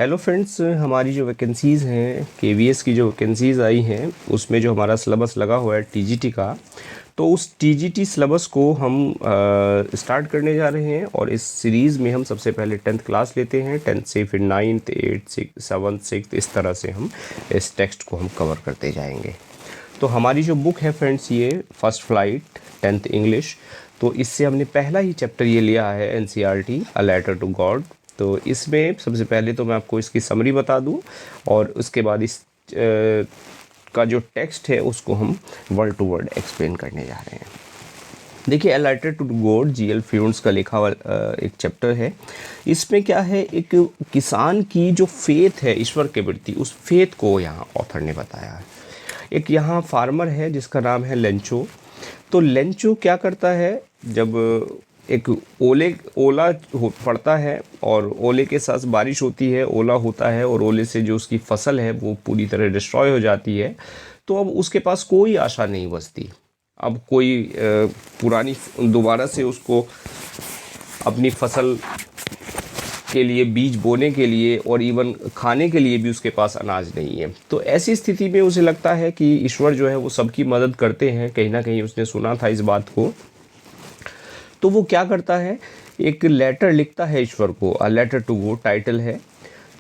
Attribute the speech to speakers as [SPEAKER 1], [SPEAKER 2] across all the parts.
[SPEAKER 1] Hello friends, हमारी जो vacancies हैं केवीएस की जो वैकेंसीज़ आई हैं उसमें जो हमारा सिलेबस लगा हुआ है टीजीटी का, तो उस टीजीटी सिलेबस को हम स्टार्ट करने जा रहे हैं। और इस सीरीज़ में हम सबसे पहले 10th क्लास लेते हैं, 10th से फिर 9th 8th 7th 6th, इस तरह से हम इस टेक्स्ट को हम कवर करते जाएंगे। तो हमारी जो बुक है फ्रेंड्स, ये फर्स्ट फ्लाइट 10th इंग्लिश, तो इससे हमने पहला ही चैप्टर ये लिया है NCERT a letter to God. तो इसमें सबसे पहले तो मैं आपको इसकी समरी बता दूं और उसके बाद इस का जो टेक्स्ट है उसको हम वर्ड टू वर्ड एक्सप्लेन करने जा रहे हैं। देखिए, a letter to God G L Fuentes का लिखा हुआ एक चैप्टर है। इसमें क्या है, एक किसान की जो फेथ है ईश्वर के प्रति, उस फेथ को यहाँ ऑथर ने बताया है। एक यहाँ फार्मर है जिसका नाम है लेंचो। तो लेंचो क्या करता है, जब एक ओला पड़ता है और ओले के साथ बारिश होती है, ओला होता है और ओले से जो उसकी फसल है वो पूरी तरह डिस्ट्रॉय हो जाती है, तो अब उसके पास कोई आशा नहीं बचती। अब कोई पुरानी दोबारा से उसको अपनी फसल के लिए बीज बोने के लिए और इवन खाने के लिए भी उसके पास अनाज नहीं है। तो ऐसी स्थिति में उसे लगता है कि ईश्वर जो है वो सबकी मदद करते हैं, कहीं ना कहीं उसने सुना था इस बात को। तो वो क्या करता है, एक लेटर लिखता है ईश्वर को, a letter to God title है।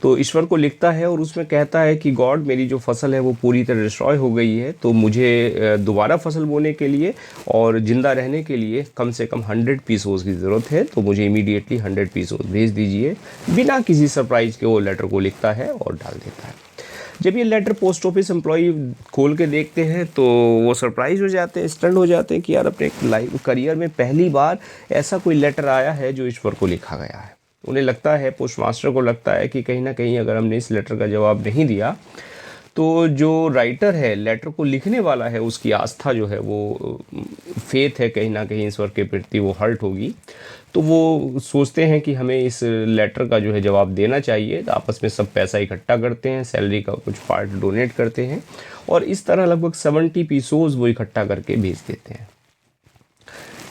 [SPEAKER 1] तो ईश्वर को लिखता है और उसमें कहता है कि गॉड, मेरी जो फसल है वो पूरी तरह डिस्ट्रॉय हो गई है, तो मुझे दोबारा फसल बोने के लिए और ज़िंदा रहने के लिए कम से कम 100 पीसोस की ज़रूरत है, तो मुझे इमीडिएटली 100 पीसोस भेज दीजिए। बिना किसी सरप्राइज़ के वो लेटर को लिखता है और डाल देता है। जब ये लेटर पोस्ट ऑफिस एम्प्लॉई खोल के देखते हैं तो वो सरप्राइज हो जाते हैं, स्टन्ड हो जाते हैं कि यार अपने लाइफ करियर में पहली बार ऐसा कोई लेटर आया है जो ईश्वर को लिखा गया है। उन्हें लगता है, पोस्ट मास्टर को लगता है कि कहीं ना कहीं अगर हमने इस लेटर का जवाब नहीं दिया तो जो राइटर है, लेटर को लिखने वाला है, उसकी आस्था जो है वो फेथ है कहीं ना कहीं ईश्वर के प्रति, वो हर्ट होगी। तो वो सोचते हैं कि हमें इस लेटर का जो है जवाब देना चाहिए। तो आपस में सब पैसा इकट्ठा करते हैं, सैलरी का कुछ पार्ट डोनेट करते हैं और इस तरह लगभग 70 पीसोस वो इकट्ठा करके भेज देते हैं।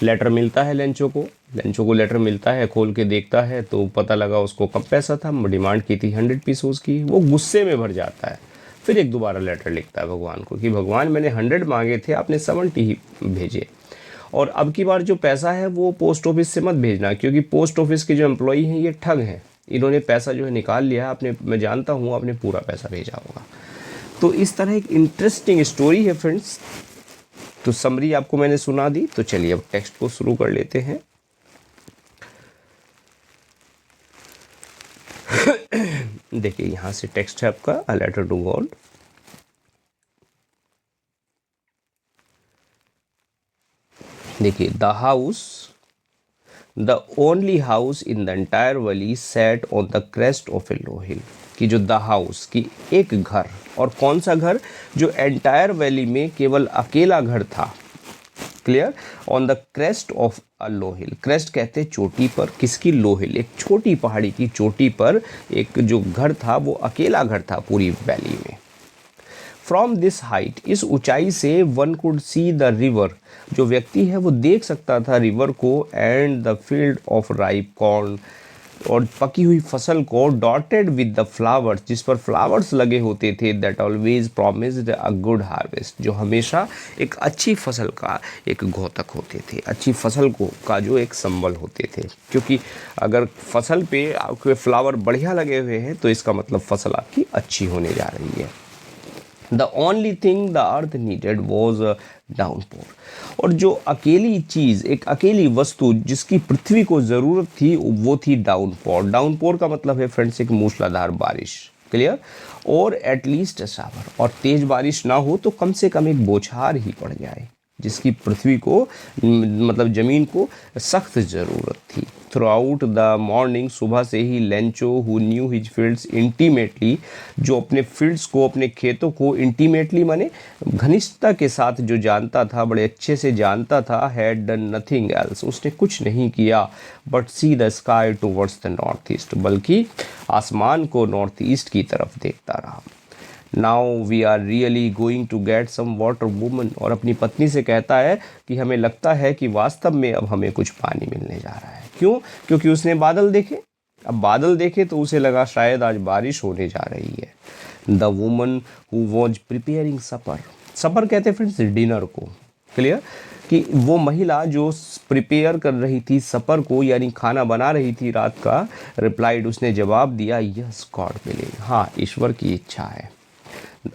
[SPEAKER 1] लेटर मिलता है लेंचो को लेटर मिलता है, खोल के देखता है तो पता लगा उसको कम पैसा था, डिमांड की थी 100 पीसोस की। वो गुस्से में भर जाता है, फिर एक दोबारा लेटर लिखता है भगवान को कि भगवान, मैंने 100 मांगे थे, आपने 70 ही भेजे, और अब की बार जो पैसा है वो पोस्ट ऑफिस से मत भेजना, क्योंकि पोस्ट ऑफिस के जो एम्प्लॉई हैं ये ठग हैं, इन्होंने पैसा जो है निकाल लिया, आपने, मैं जानता हूँ आपने पूरा पैसा भेजा होगा। तो इस तरह एक इंटरेस्टिंग स्टोरी है फ्रेंड्स। तो समरी आपको मैंने सुना दी, तो चलिए अब टेक्स्ट को शुरू कर लेते हैं। देखिए, यहाँ से टेक्स्ट है आपका, अ लेटर टू गॉड। देखिए, the house, the only house in the entire valley sat on the crest of a low hill. कि जो द हाउस की एक घर, और कौन सा घर, जो एंटायर वैली में केवल अकेला घर था, clear, on the crest of a low hill. Crest कहते हैं चोटी पर, किसकी, लो हिल, एक छोटी पहाड़ी की चोटी पर एक जो घर था वो अकेला घर था पूरी वैली में। फ्रॉम दिस हाइट, इस ऊंचाई से one could see the river, जो व्यक्ति है वो देख सकता था रिवर को, and the field of ripe corn, और पकी हुई फसल को, डॉटेड विद द फ्लावर्स, जिस पर फ्लावर्स लगे होते थे, that always promised a good harvest, जो हमेशा एक अच्छी फसल का एक घोतक होते थे, अच्छी फसल को का जो एक संबल होते थे। क्योंकि अगर फसल पे आपके फ्लावर बढ़िया लगे हुए हैं तो इसका मतलब फसल आपकी अच्छी होने जा रही है। The only thing the earth needed was downpour, और जो अकेली चीज़, एक अकेली वस्तु जिसकी पृथ्वी को ज़रूरत थी वो थी डाउनपोर। डाउनपोर का मतलब है फ्रेंड्स एक मूसलाधार बारिश, क्लियर, और एटलीस्ट शावर, और तेज बारिश ना हो तो कम से कम एक बौछार ही पड़ जाए, जिसकी पृथ्वी को, मतलब ज़मीन को सख्त ज़रूरत थी। थ्रू आउट द मॉर्निंग, सुबह से ही, Lencho who knew his fields intimately, जो अपने फील्ड्स को, अपने खेतों को इंटीमेटली माने घनिष्ठता के साथ जो जानता था, बड़े अच्छे से जानता था, हैड डन नथिंग एल्स, उसने कुछ नहीं किया, but see the sky towards the north east, बल्कि आसमान को नॉर्थ ईस्ट की तरफ देखता रहा। Now we are really going to get some water woman, और अपनी पत्नी से कहता है कि हमें लगता है कि वास्तव में अब हमें कुछ पानी मिलने जा रहा है। क्यों? क्योंकि उसने बादल देखे, अब बादल देखे तो उसे लगा शायद आज बारिश होने जा रही है। The woman who was preparing supper, supper कहते हैं फ्रेंड्स डिनर को, क्लियर, कि वो महिला जो प्रिपेयर कर रही थी सपर को, यानी खाना बना रही थी रात का, रिप्लाइड, उसने जवाब दिया, यस गॉड विलिंग, हाँ ईश्वर की इच्छा है।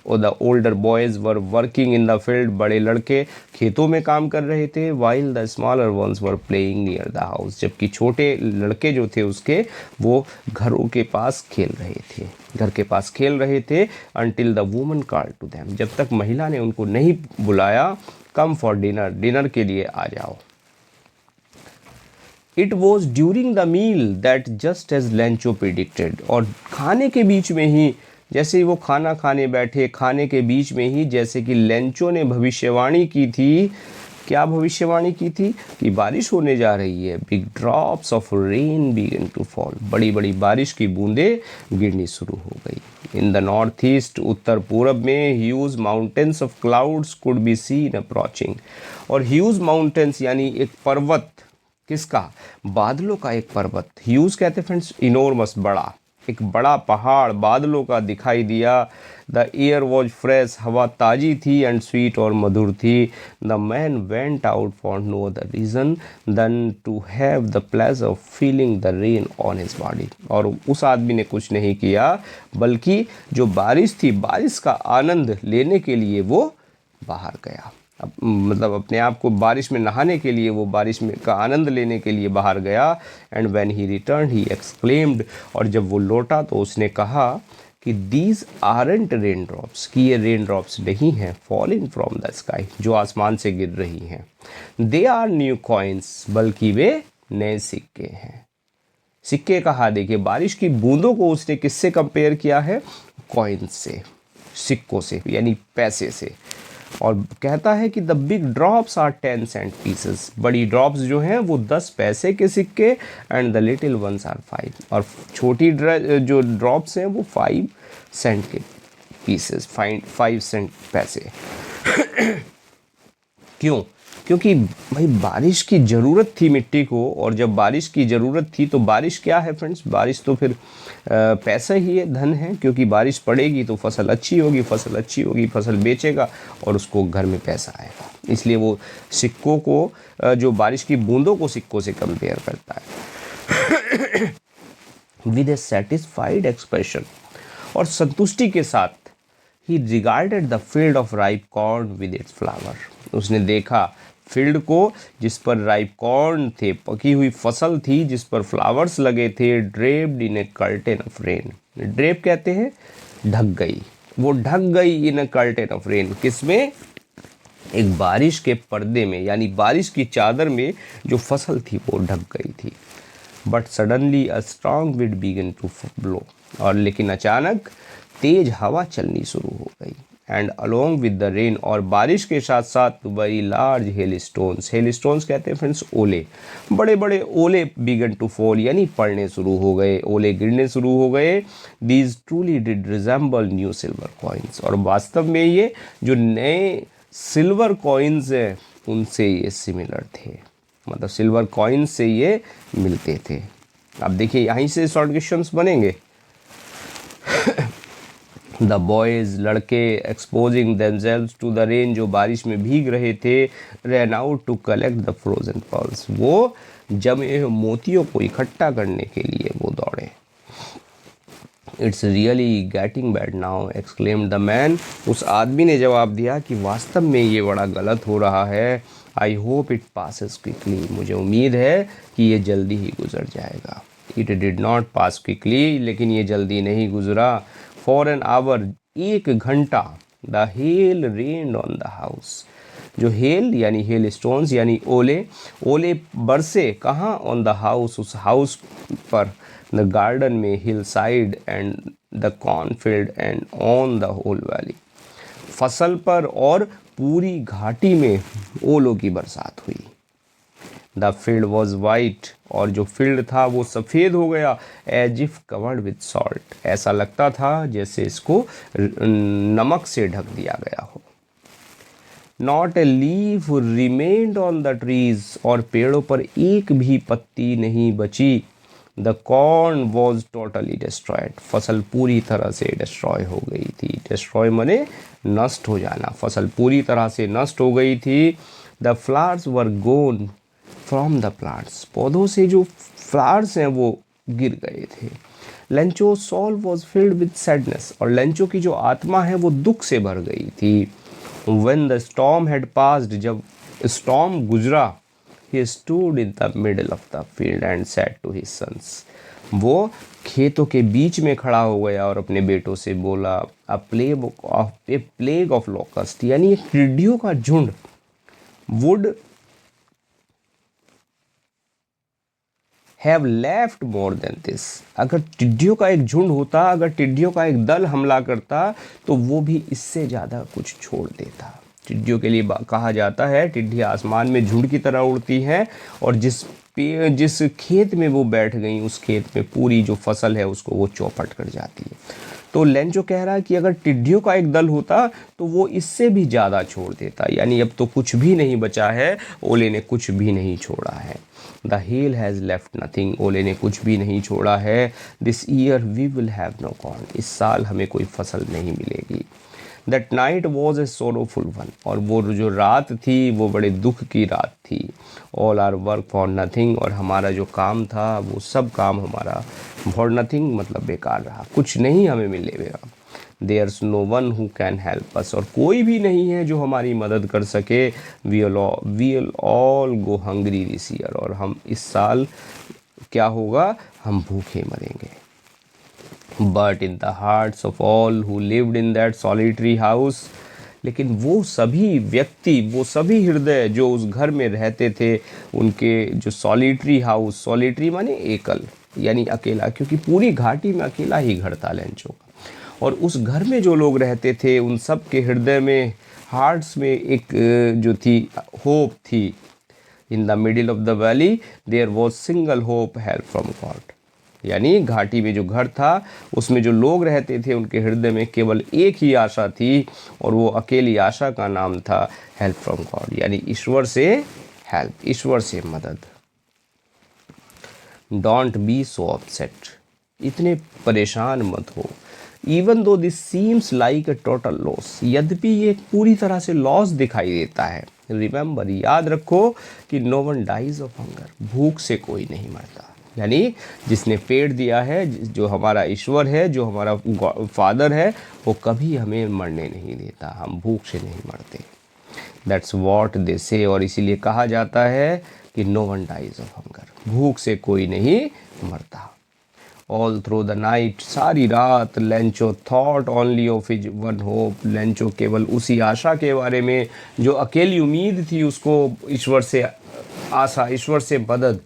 [SPEAKER 1] The older boys were working in the field, बड़े लड़के खेतों में काम कर रहे थे। While the smaller ones were playing near the house, जबकि छोटे लड़के जो थे उसके, वो घरों के पास खेल रहे थे, घर के पास खेल रहे थे। Until the woman called to them, जब तक महिला ने उनको नहीं बुलाया, कम फॉर डिनर, डिनर के लिए आ जाओ। It was during the meal that just as Lencho predicted, और खाने के बीच में ही, जैसे ही वो खाना खाने बैठे, खाने के बीच में ही, जैसे कि लेंचो ने भविष्यवाणी की थी, क्या भविष्यवाणी की थी, कि बारिश होने जा रही है। Big drops of rain began to fall, बड़ी बड़ी बारिश की बूंदें गिरनी शुरू हो गई। इन द नॉर्थ ईस्ट, उत्तर पूरब में, huge mountains of clouds could be seen approaching, और ह्यूज माउंटेन्स यानी एक पर्वत, किसका, बादलों का एक पर्वत, ह्यूज कहते हैं फ्रेंड्स इनोर्मस, बड़ा, एक बड़ा पहाड़ बादलों का दिखाई दिया। द एयर वॉज फ्रेश, हवा ताज़ी थी, एंड स्वीट और मधुर थी। The man went out for no other reason than to have the pleasure of feeling the rain on his body, और उस आदमी ने कुछ नहीं किया बल्कि जो बारिश थी, बारिश का आनंद लेने के लिए वो बाहर गया। मतलब अपने आप को बारिश में नहाने के लिए, वो बारिश में का आनंद लेने के लिए बाहर गया। And when he return he exclaimed, और जब वो लौटा तो उसने कहा कि दीज आरंट रेन ड्रॉप्स, कि ये रेन ड्रॉप्स नहीं हैं फॉलिंग फ्रॉम द स्काई, जो आसमान से गिर रही हैं। दे आर न्यू कॉइन्स, बल्कि वे नए सिक्के हैं। सिक्के कहा, देखिए बारिश की बूंदों को उसने किससे कंपेयर किया है, कॉइन्स से, सिक्कों से, यानी पैसे से। और कहता है कि the big drops are 10 cent pieces, बड़ी ड्रॉप्स जो हैं वो 10 पैसे के सिक्के, and the little ones are 5, और छोटी जो ड्रॉप्स हैं वो 5 सेंट के पीसेस, 5 सेंट पैसे। क्यों, क्योंकि भाई बारिश की ज़रूरत थी मिट्टी को, और जब बारिश की ज़रूरत थी तो बारिश क्या है फ्रेंड्स, बारिश तो फिर पैसा ही है, धन है, क्योंकि बारिश पड़ेगी तो फसल अच्छी होगी, फसल अच्छी होगी, फसल बेचेगा और उसको घर में पैसा आएगा। इसलिए वो सिक्कों को, जो बारिश की बूंदों को सिक्कों से कंपेयर करता है। विद ए सेटिस्फाइड एक्सप्रेशन, और संतुष्टि के साथ, ही regarded the field of ripe corn with its flower, उसने देखा फील्ड को जिस पर राइप कॉर्न थे, पकी हुई फसल थी जिस पर फ्लावर्स लगे थे। Draped in A curtain of rain, drape कहते हैं ढक गई, वो ढक गई इन ए कर्टेन ऑफ रेन, किसमें, एक बारिश के पर्दे में, यानी बारिश की चादर में जो फसल थी वो ढक गई थी। But suddenly a strong wind began to blow, और लेकिन अचानक तेज हवा चलनी शुरू हो गई। And along with the rain, और बारिश के साथ साथ very large hail stones, hail stones कहते हैं फ्रेंड्स ओले, बड़े बड़े ओले बिगन टू फॉल, यानी पड़ने शुरू हो गए, ओले गिरने शुरू हो गए। These truly did resemble new silver coins, और वास्तव में ये जो नए सिल्वर कॉइन्स हैं उनसे ये सिमिलर थे, मतलब सिल्वर कॉइन्स से ये मिलते थे। अब देखिए यहीं से शॉर्ट क्वेश्चंस बनेंगे। द बॉयज़, लड़के, exposing themselves to the rain, जो बारिश में भीग रहे थे, ran out to collect the frozen pearls, वो जमे मोतियों को इकट्ठा करने के लिए वो दौड़े। It's really getting bad now, exclaimed the man, उस आदमी ने जवाब दिया कि वास्तव में ये बड़ा गलत हो रहा है। I hope it passes quickly, मुझे उम्मीद है कि ये जल्दी ही गुजर जाएगा। It did not pass quickly, लेकिन ये जल्दी नहीं गुजरा। फॉर एन आवर, एक घंटा, the hail rained on the house, जो हेल यानी हेल स्टोन्स यानी ओले, ओले बरसे कहाँ, ऑन द हाउस, उस हाउस पर, द गार्डन में, hill side and the cornfield and on the whole valley, फसल पर और पूरी घाटी में ओलों की बरसात हुई। द फील्ड वॉज वाइट, और जो फील्ड था वो सफ़ेद हो गया। As if covered with salt, ऐसा लगता था जैसे इसको नमक से ढक दिया गया हो। Not a leaf remained on the trees, और पेड़ों पर एक भी पत्ती नहीं बची। The corn was totally destroyed, फसल पूरी तरह से डिस्ट्रॉय हो गई थी। डिस्ट्रॉय माने नष्ट हो जाना, फसल पूरी तरह से नष्ट हो गई थी। The flowers were gone from the plants, पौधों से जो फ्लावर्स हैं वो गिर गए थे। Lencho soul was filled with sadness, और लेंचो की जो आत्मा है वो दुख से भर गई थी। When the storm had passed, जब स्टॉर्म गुजरा, he stood in the middle of the field and said to his sons, वो खेतों के बीच में खड़ा हो गया और अपने बेटों से बोला, a plague of locust, यानी एक टिड्डियों का झुंड, would have left more than this, अगर टिड्डियों का एक झुंड होता, अगर टिड्डियों का एक दल हमला करता तो वो भी इससे ज़्यादा कुछ छोड़ देता। टिड्डियों के लिए कहा जाता है टिड्डी आसमान में झुंड की तरह उड़ती हैं, और जिस खेत में वो बैठ गई उस खेत में पूरी जो फसल है उसको वो चौपट कर जाती है। तो लेंचो कह रहा है कि अगर टिड्डियों का एक दल होता तो वो इससे भी ज़्यादा छोड़ देता, यानी अब तो कुछ भी नहीं बचा है, ओले ने कुछ भी नहीं छोड़ा है। The hail has left nothing, ओले ने कुछ भी नहीं छोड़ा है। This year we will have no corn, इस साल हमें कोई फसल नहीं मिलेगी। That night was a sorrowful one, और वो जो रात थी वो बड़े दुख की रात थी। All our work for nothing, और हमारा जो काम था वो सब काम हमारा फॉर नथिंग मतलब बेकार रहा, कुछ नहीं हमें मिलेगा। There's no one who can help us, और कोई भी नहीं है जो हमारी मदद कर सके। We will all go hungry this year, और हम इस साल क्या होगा, हम भूखे मरेंगे। But in the hearts of all who lived in that solitary house, लेकिन वो सभी व्यक्ति, वो सभी हृदय जो उस घर में रहते थे, उनके जो सॉलिटरी हाउस, सॉलिटरी माने एकल यानी अकेला, क्योंकि पूरी घाटी में अकेला ही घर था लेंचो का, और उस घर में जो लोग रहते थे उन सब के हृदय में, हार्ट्स में एक जो थी होप थी। In the middle of the valley there was single hope, help from God, यानी घाटी में जो घर था उसमें जो लोग रहते थे उनके हृदय में केवल एक ही आशा थी, और वो अकेली आशा का नाम था हेल्प फ्रॉम गॉड, यानी ईश्वर से हेल्प, ईश्वर से मदद। डोंट बी सो अपसेट, इतने परेशान मत हो। Even though this seems like a total loss, यद्यपि ये पूरी तरह से लॉस दिखाई देता है। रिमेंबर, याद रखो कि no one dies of hunger, भूख से कोई नहीं मरता, यानी जिसने पेड़ दिया है, जो हमारा ईश्वर है, जो हमारा फादर है, वो कभी हमें मरने नहीं देता, हम भूख से नहीं मरते। दैट्स वॉट दे से, और इसीलिए कहा जाता है कि no one dies of hunger, भूख से कोई नहीं मरता। ऑल थ्रू द नाइट, सारी रात Lencho thought only of his one hope, Lencho केवल उसी आशा के बारे में जो अकेली उम्मीद थी उसको, ईश्वर से आशा, ईश्वर से मदद,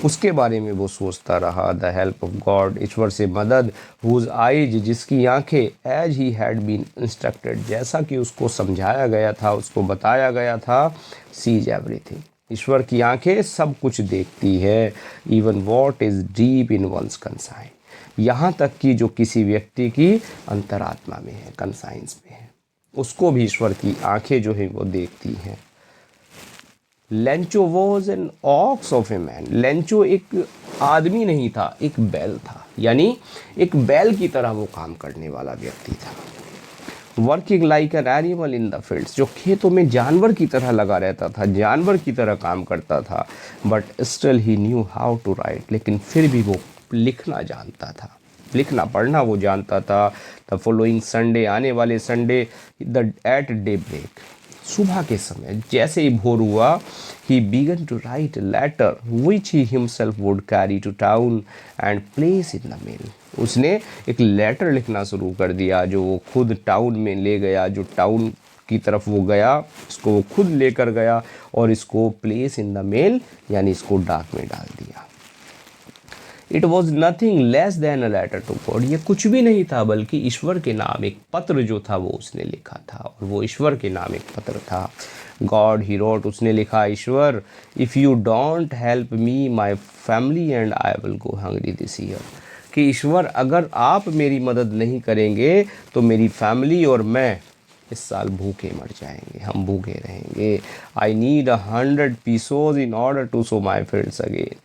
[SPEAKER 1] उसके बारे में वो सोचता रहा। द हेल्प ऑफ गॉड, ईश्वर से मदद। हुज आइज, जिसकी आंखें, as he had been instructed, जैसा कि उसको समझाया गया था, उसको बताया गया था। सीज एवरीथिंग, ईश्वर की आंखें सब कुछ देखती है। Even what is deep in one's conscience, यहाँ तक कि जो किसी व्यक्ति की अंतरात्मा में है, कंसाइंस में है, उसको भी ईश्वर की आंखें जो है वो देखती हैं। Lencho was an ox of a man, Lencho एक आदमी नहीं था, एक बैल था, यानी एक बैल की तरह वो काम करने वाला व्यक्ति था। Working like an animal in the fields, जो खेतों में जानवर की तरह लगा रहता था, जानवर की तरह काम करता था। But still he knew how to write, लेकिन फिर भी वो लिखना जानता था, लिखना पढ़ना वो जानता था। द फॉलोइंग संडे, आने वाले Sunday, the at daybreak, सुबह के समय जैसे ही भोर हुआ, he began to write a letter which he himself would carry to town and place in the mail, उसने एक लेटर लिखना शुरू कर दिया जो वो खुद टाउन में ले गया, जो टाउन की तरफ वो गया उसको वो खुद लेकर गया और इसको प्लेस इन द मेल यानी इसको डाक में डाल दिया। It was nothing less than a letter to God, ये कुछ भी नहीं था बल्कि ईश्वर के नाम एक पत्र जो था वो उसने लिखा था, और वो ईश्वर के नाम एक पत्र था। गॉड ही रोट, उसने लिखा, ईश्वर, if you don't help me my family and I will go hungry this year, कि ईश्वर अगर आप मेरी मदद नहीं करेंगे तो मेरी फैमिली और मैं इस साल भूखे मर जाएंगे, हम भूखे रहेंगे। I need 100 pesos in order to sow my fields again,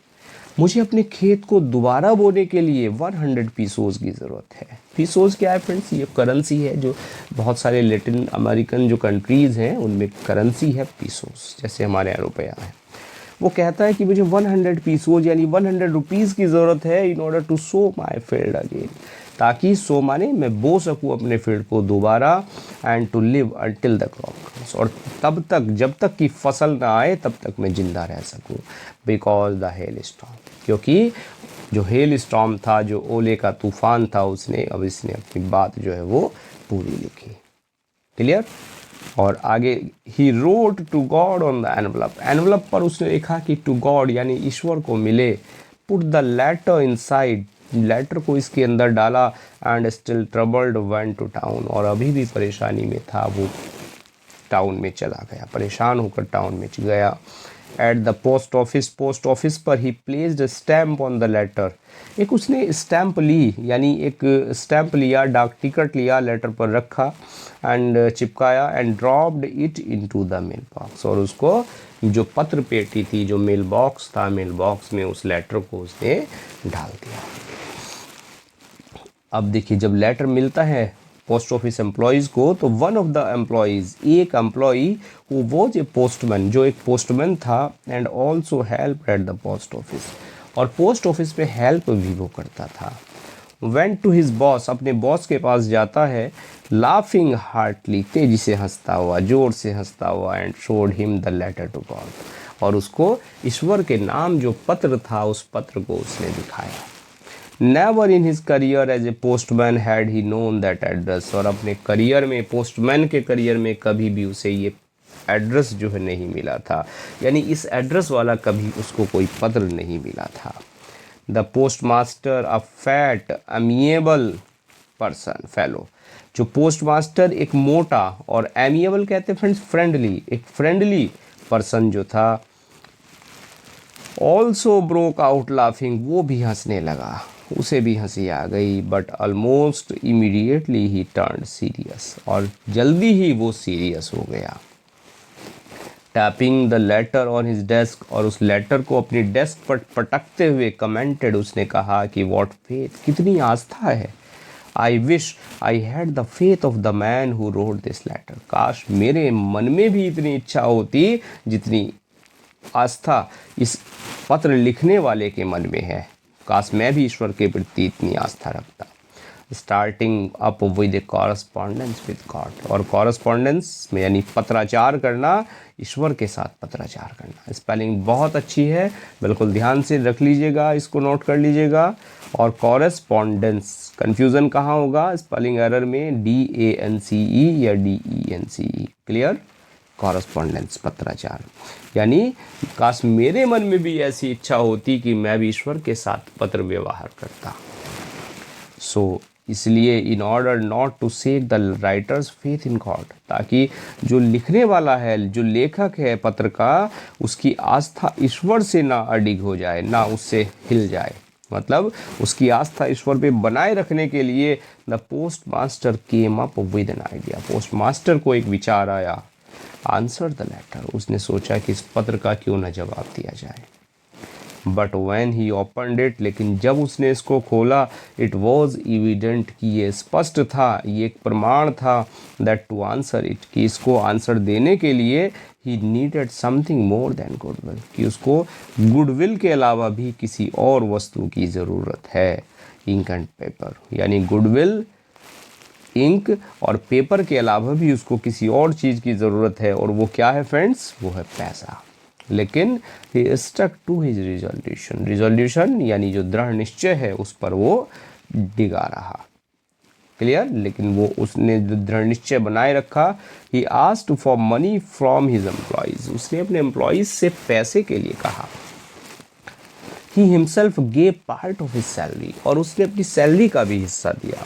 [SPEAKER 1] मुझे अपने खेत को दोबारा बोने के लिए 100 पीसोज की ज़रूरत है। पीसोज क्या है फ्रेंड्स? ये करेंसी है जो बहुत सारे लैटिन अमेरिकन जो कंट्रीज़ हैं उनमें करेंसी है पीसोज, जैसे हमारे यहाँ रुपया है। वो कहता है कि मुझे 100 पीसोज यानी 100 रुपीज़ की ज़रूरत है in order to sow my field again, ताकि सो माने मैं बो सकूँ अपने फील्ड को दोबारा, and to live until the crop comes, और तब तक जब तक कि फसल ना आए तब तक मैं ज़िंदा रह सकूँ, बिकॉज द हेल स्टॉर्म, क्योंकि जो हेल स्टॉर्म था, जो ओले का तूफान था, उसने अब इसने अपनी बात जो है वो पूरी लिखी। क्लियर? और आगे he wrote to God on the envelope, envelope पर उसने लिखा कि टू गॉड यानी ईश्वर को मिले, put the letter inside, letter को इसके अंदर डाला, and still troubled went to town, और अभी भी परेशानी में था, वो टाउन में चला गया, परेशान होकर टाउन में गया। At the post office, post office पर he placed stamp on the letter, एक उसने स्टैम्प ली, यानी एक स्टैम्प लिया, डाक टिकट लिया, लेटर पर रखा एंड चिपकाया, and dropped it into the mail box, और उसको जो पत्र पेटी थी, जो मेल बॉक्स था, मेल बॉक्स में उस लेटर को उसने डाल दिया। अब देखिए, जब लेटर मिलता है पोस्ट ऑफिस एम्प्लॉयज़ को, तो वन ऑफ द एम्प्लॉयज़, एक employee who was a postman, जो एक पोस्टमैन था, and also help at the post office, और पोस्ट ऑफिस में हेल्प भी वो करता था। वेंट टू हिज बॉस, अपने बॉस के पास जाता है, लाफिंग हार्टली, तेजी से हंसता हुआ, जोर से हंसता हुआ, and showed him the letter to God, और उसको ईश्वर के नाम जो पत्र था, उस पत्र को उसने दिखाया। Never in his career as a postman had he known that address, और अपने करियर में, पोस्टमैन के करियर में कभी भी उसे ये एड्रेस जो है नहीं मिला था, यानी इस एड्रेस वाला कभी उसको कोई पत्र नहीं मिला था। The post master a fat amiable person fellow, जो पोस्ट मास्टर एक मोटा, और एमिएबल कहते हैं फ्रेंड्स फ्रेंडली, एक फ्रेंडली पर्सन जो था, ऑल्सो ब्रोक आउट लाफिंग, वो भी हंसने लगा, उसे भी हंसी आ गई, but almost immediately he turn serious, और जल्दी ही वो सीरियस हो गया। Tapping the later on his desk, और उस लेटर को अपनी डेस्क पर पटकते हुए कमेंटेड, उसने कहा कि व्हाट फेथ, कितनी आस्था है। I wish I had the faith of the man who wrote this letter, काश मेरे मन में भी इतनी इच्छा होती जितनी आस्था इस पत्र लिखने वाले के मन में है, काश मैं भी ईश्वर के प्रति इतनी आस्था रखता। Starting up with A correspondence with God, और कॉरस्पॉन्डेंस में यानी पत्राचार करना, ईश्वर के साथ पत्राचार करना। स्पेलिंग बहुत अच्छी है, बिल्कुल ध्यान से रख लीजिएगा, इसको नोट कर लीजिएगा। और कॉरस्पॉन्डेंस, कन्फ्यूज़न कहाँ होगा स्पेलिंग एरर में, DANCE या DENCE। क्लियर? कॉरस्पॉन्डेंस, पत्राचार, यानी काश मेरे मन में भी ऐसी इच्छा होती कि मैं भी ईश्वर के साथ पत्र व्यवहार करता। सो इसलिए in order not to shake the writer's faith in God, ताकि जो लिखने वाला है, जो लेखक है पत्र का, उसकी आस्था ईश्वर से ना अडिग हो जाए, ना उससे हिल जाए, मतलब उसकी आस्था ईश्वर पे बनाए रखने के लिए the post master came up with an idea, post master को एक विचार आया। आंसर द लेटर, उसने सोचा कि इस पत्र का क्यों न जवाब दिया जाए। But when he opened it, लेकिन जब उसने इसको खोला, इट वॉज इविडेंट, कि ये स्पष्ट था, ये एक प्रमाण था, दैट टू आंसर इट, कि इसको आंसर देने के लिए he needed something more than goodwill, कि उसको गुडविल के अलावा भी किसी और वस्तु की ज़रूरत है। इंक एंड पेपर, यानी गुडविल, इंक और पेपर के अलावा भी उसको किसी और चीज़ की ज़रूरत है, और वो क्या है फ्रेंड्स? वो है पैसा। लेकिन he stuck to his resolution, resolution यानी जो दृढ़ निश्चय है उस पर वो डिगा रहा। क्लियर? लेकिन वो उसने जो दृढ़ निश्चय बनाए रखा। He asked for money from his employees, उसने अपने एम्प्लॉयज़ से पैसे के लिए कहा। He himself gave part of his salary, और उसने अपनी सैलरी का भी हिस्सा दिया।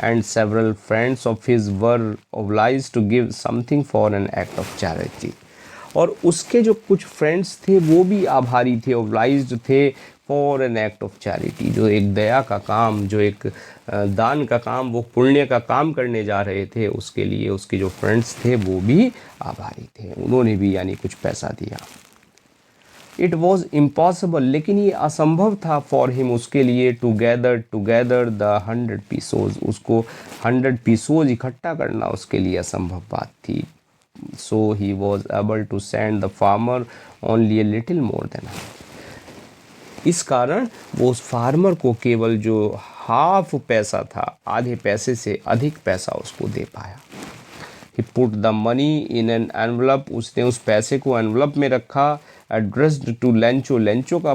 [SPEAKER 1] And several friends of his were obliged to give something for an act of charity, और उसके जो कुछ फ्रेंड्स थे वो भी आभारी थे, ऑब्लाइज्ड थे for an act of charity, जो एक दया का काम, जो एक दान का काम, वो पुण्य का काम करने जा रहे थे, उसके लिए उसके जो फ्रेंड्स थे वो भी आभारी थे, उन्होंने भी यानी कुछ पैसा दिया। इट वॉज इम्पॉसिबल, लेकिन ये असंभव था फॉर हिम, उसके लिए, टुगेदर द 100 पीसोज, उसको 100 पीसोज इकट्ठा करना उसके लिए असंभव बात थी. So he was able to send the farmer only a little more than. इस कारण वो उस फार्मर को केवल जो हाफ पैसा था, आधे पैसे से अधिक पैसा उसको दे पाया. He put the money in an envelope, उसने उस पैसे को एनवलप में रखा. Addressed to लेंचो, लेंचो का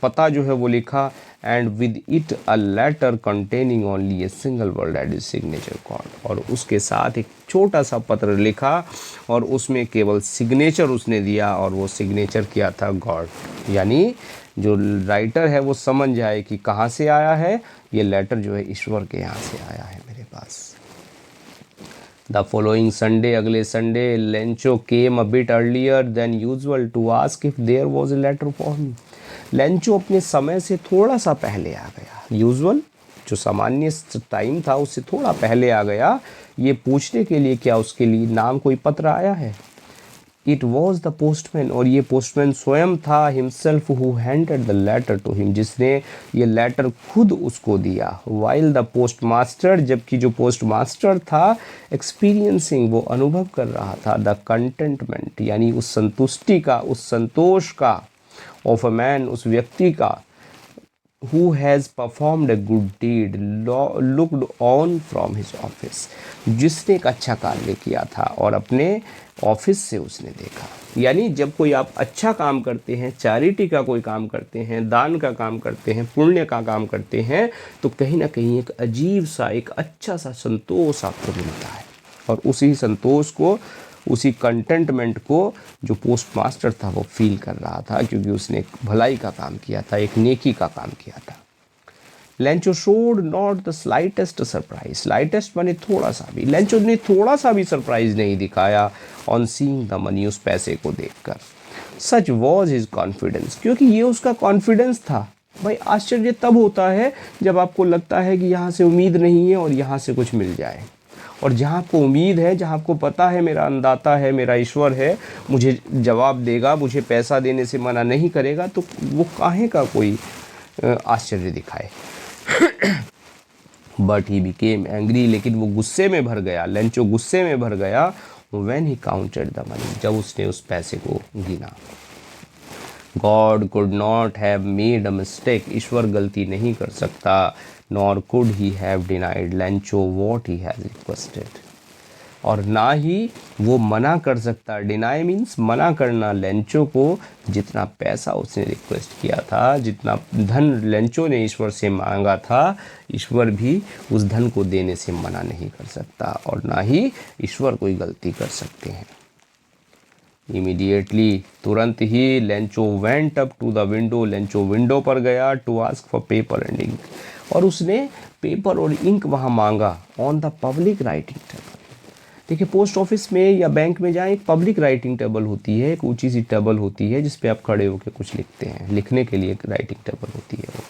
[SPEAKER 1] पता जो है वो लिखा. And with it a letter containing only a single word at his signature card, और उसके साथ एक छोटा सा पत्र लिखा और उसमें केवल सिग्नेचर उसने दिया, और वो सिग्नेचर किया था गॉड. यानी जो राइटर है वो समझ जाए कि कहाँ से आया है ये लेटर, जो है ईश्वर के यहाँ से आया है मेरे पास. द फॉलोइंग संडे, अगले Sunday, Lencho came a bit earlier than usual to ask if there was a letter for me. Lencho अपने समय से थोड़ा सा पहले आ गया. यूजुअल जो सामान्य टाइम था उससे थोड़ा पहले आ गया, ये पूछने के लिए क्या उसके लिए नाम कोई पत्र आया है. इट वॉज द पोस्टमैन, और ये पोस्टमैन स्वयं था. Himself who handed the letter to him, जिसने ये लेटर खुद उसको दिया. वाइल द पोस्ट मास्टर, जबकि जो पोस्ट मास्टर था, एक्सपीरियंसिंग, वो अनुभव कर रहा था. द कंटेंटमेंट, यानी उस संतुष्टि का, उस संतोष का, ऑफ अ मैन, उस व्यक्ति का, who has performed a good deed, looked on from his office, जिसने एक अच्छा कार्य किया था और अपने ऑफिस से उसने देखा. यानी जब कोई आप अच्छा काम करते हैं, चैरिटी का कोई काम करते हैं, दान का काम करते हैं, पुण्य का काम करते हैं, तो कहीं ना कहीं एक अजीब सा, एक अच्छा सा संतोष आपको मिलता है. और उसी संतोष को, उसी कंटेंटमेंट को जो पोस्ट मास्टर था वो फील कर रहा था, क्योंकि उसने एक भलाई का काम किया था, एक नेकी का काम किया था. Lencho showed not the slightest surprise, slightest माने थोड़ा सा भी, लेंचो ने थोड़ा सा भी सरप्राइज नहीं दिखाया ऑन सीइंग द मनी, उस पैसे को देखकर. सच वॉज हिज कॉन्फिडेंस, क्योंकि ये उसका कॉन्फिडेंस था. भाई आश्चर्य तब होता है जब आपको लगता है कि यहाँ से उम्मीद नहीं है और यहाँ से कुछ मिल जाए. और जहाँ आपको उम्मीद है, जहाँ आपको पता है मेरा अन्नदाता है, मेरा ईश्वर है, मुझे जवाब देगा, मुझे पैसा देने से मना नहीं करेगा, तो वो काहे का कोई आश्चर्य दिखाए. बट ही बिकेम एंग्री, लेकिन वो गुस्से में भर गया. लेंचो गुस्से में भर गया. When he counted the money, जब उसने उस पैसे को गिना. God could not have made a mistake, ईश्वर गलती नहीं कर सकता. Nor could he have denied Lencho what he has requested, और ना ही वो मना कर सकता. डिनाई मीन्स मना करना, लेंचो को जितना पैसा उसने रिक्वेस्ट किया था, जितना धन लेंचो ने ईश्वर से मांगा था, ईश्वर भी उस धन को देने से मना नहीं कर सकता, और ना ही ईश्वर कोई गलती कर सकते हैं. इमीडिएटली, तुरंत ही, Lencho went up to the window, Lencho window पर गया. To ask for paper and ink, और उसने पेपर और इंक वहाँ मांगा. On the public writing table, देखिए पोस्ट ऑफिस में या बैंक में जाएं, एक पब्लिक राइटिंग टेबल होती है, एक ऊंची सी टेबल होती है जिस पे आप खड़े होकर कुछ लिखते हैं. लिखने के लिए एक राइटिंग टेबल होती है वो.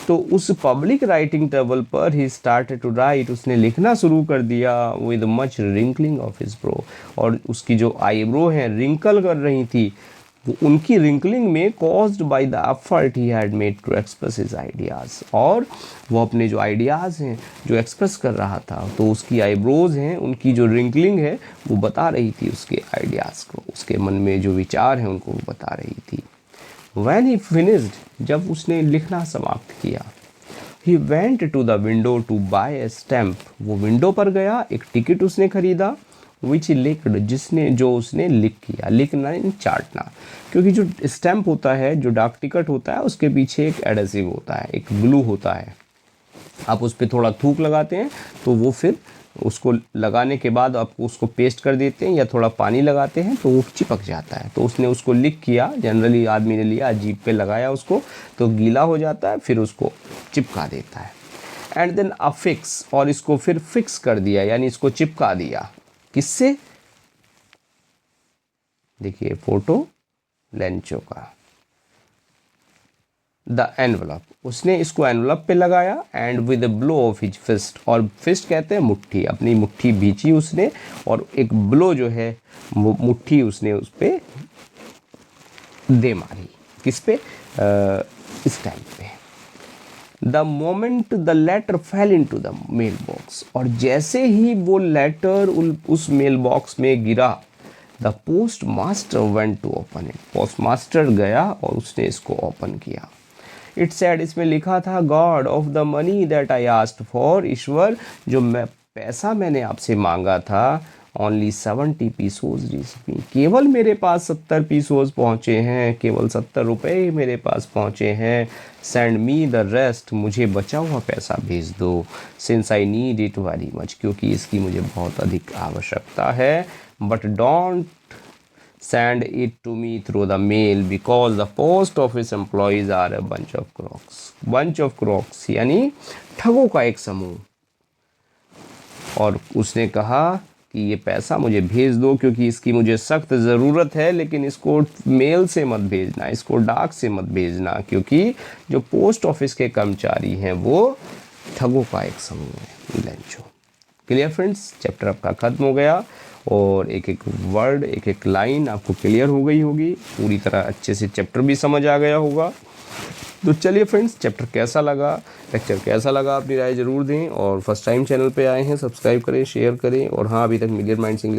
[SPEAKER 1] तो उस पब्लिक राइटिंग टेबल पर ही स्टार्टेड टू राइट, उसने लिखना शुरू कर दिया. With much wrinkling of his bro, और उसकी जो आईब्रो हैं रिंकल कर रही थी, वो उनकी रिंकलिंग में caused by the effort he had made to express his ideas, और वो अपने जो आइडियाज़ हैं जो एक्सप्रेस कर रहा था, तो उसकी आईब्रोज हैं, उनकी जो रिंकलिंग है वो बता रही थी उसके आइडियाज़ को, उसके मन में जो विचार हैं उनको वो बता रही थी. When he finished, जब उसने लिखना समाप्त किया, he went to the window to buy a stamp, वो विंडो पर गया, एक टिकट उसने खरीदा. which he licked, जो उसने लिख किया. लिखना यानी चाटना, क्योंकि जो स्टैम्प होता है, जो डाक टिकट होता है, उसके पीछे एक एडेसिव होता है, एक ग्लू होता है. आप उस पर थोड़ा थूक लगाते हैं तो वो फिर उसको लगाने के बाद आप उसको पेस्ट कर देते हैं, या थोड़ा पानी लगाते हैं तो वो चिपक जाता है. तो उसने उसको लिख किया, जनरली आदमी ने लिया, जीभ पे लगाया उसको, तो गीला हो जाता है, फिर उसको चिपका देता है. एंड देन अफिक्स, और इसको फिर फिक्स कर दिया, यानी इसको चिपका दिया. किससे? देखिए फोटो लेंचो का. द एनवलप, उसने इसको एनवलप पे लगाया. And with the blow of his fist, और फिस्ट कहते हैं मुट्ठी, अपनी मुट्ठी बीची उसने, और एक ब्लो जो है वो मुट्ठी उसने उस पर दे मारी। किस पे? इस टाइम पे। The moment the letter fell into the mail box, और जैसे ही वो लेटर उस मेल बॉक्स में गिरा, the post master went to open it, postmaster गया और उसने इसको ओपन किया। इट सेड, इसमें लिखा था, God of the money that I asked for, ईश्वर जो मैं पैसा मैंने आपसे मांगा था, ओनली 70 पीसोज रीच मी, केवल मेरे पास 70 पीसोज पहुँचे हैं, केवल 70 रुपये ही मेरे पास पहुँचे हैं। सेंड मी द रेस्ट, मुझे बचा हुआ पैसा भेज दो। Since I need it very much, क्योंकि इसकी मुझे बहुत अधिक आवश्यकता है। But don't send it to me through the mail because the post office employees are a bunch of crooks। bunch of crooks यानी ठगों का एक समूह। और उसने कहा कि ये पैसा मुझे भेज दो क्योंकि इसकी मुझे सख्त ज़रूरत है, लेकिन इसको मेल से मत भेजना, इसको डाक से मत भेजना, क्योंकि जो पोस्ट ऑफिस के कर्मचारी हैं वो ठगों का एक समूह है। लंचो। क्लियर फ्रेंड्स, चैप्टर आपका ख़त्म हो गया और एक एक वर्ड, एक एक लाइन आपको क्लियर हो गई होगी, पूरी तरह अच्छे से चैप्टर भी समझ आ गया होगा। तो चलिए फ्रेंड्स, चैप्टर कैसा लगा, लेक्चर कैसा लगा, अपनी राय ज़रूर दें। और फर्स्ट टाइम चैनल पे आए हैं, सब्सक्राइब करें, शेयर करें। और हाँ, अभी तक मीडियम माइंड्स इंग्लिश